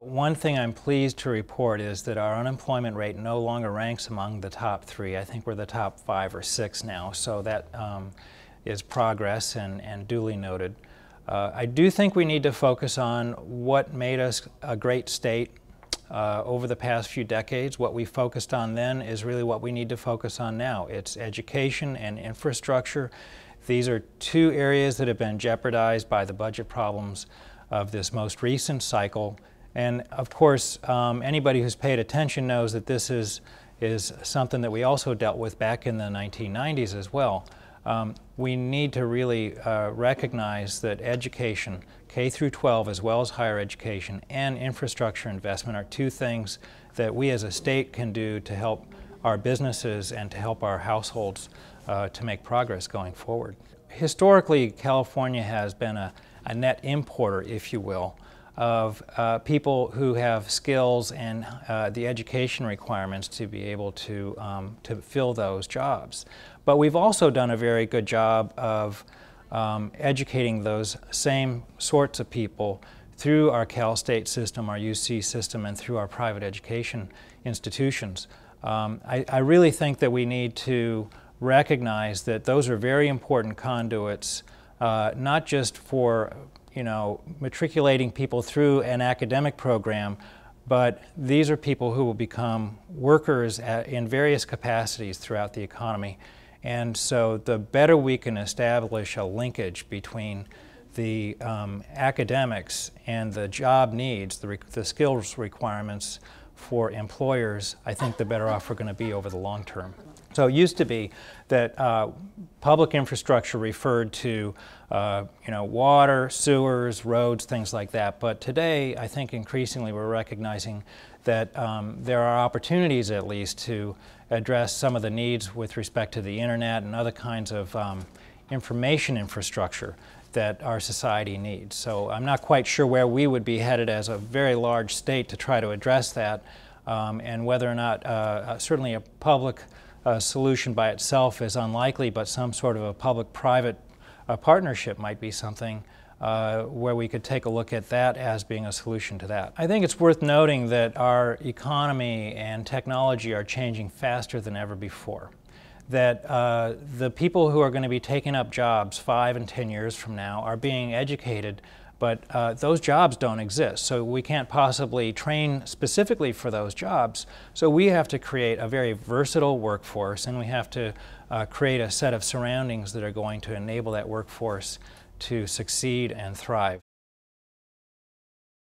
One thing I'm pleased to report is that our unemployment rate no longer ranks among the top three. I think we're the top 5 or 6 now, so that is progress and duly noted. I do think we need to focus on what made us a great state over the past few decades. What we focused on then is really what we need to focus on now. It's education and infrastructure. These are two areas that have been jeopardized by the budget problems of this most recent cycle. And of course, anybody who's paid attention knows that this is something that we also dealt with back in the 1990s as well. We need to really recognize that education, K through 12 as well as higher education, and infrastructure investment are two things that we as a state can do to help our businesses and to help our households to make progress going forward. Historically, California has been a net importer, if you will, of people who have skills and the education requirements to be able to fill those jobs. But we've also done a very good job of educating those same sorts of people through our Cal State system, our UC system, and through our private education institutions. I really think that we need to recognize that those are very important conduits, not just for matriculating people through an academic program, but these are people who will become workers in various capacities throughout the economy. And so the better we can establish a linkage between the academics and the job needs, the skills requirements for employers, I think the better off we're going to be over the long term. So it used to be that public infrastructure referred to water, sewers, roads, things like that. But today, I think increasingly we're recognizing that there are opportunities at least to address some of the needs with respect to the internet and other kinds of information infrastructure that our society needs. So I'm not quite sure where we would be headed as a very large state to try to address that, and whether or not certainly a public solution by itself is unlikely, but some sort of a public-private partnership might be something where we could take a look at that as being a solution to that. I think it's worth noting that our economy and technology are changing faster than ever before. That the people who are going to be taking up jobs 5 and 10 years from now are being educated, but those jobs don't exist. So we can't possibly train specifically for those jobs. So we have to create a very versatile workforce, and we have to create a set of surroundings that are going to enable that workforce to succeed and thrive.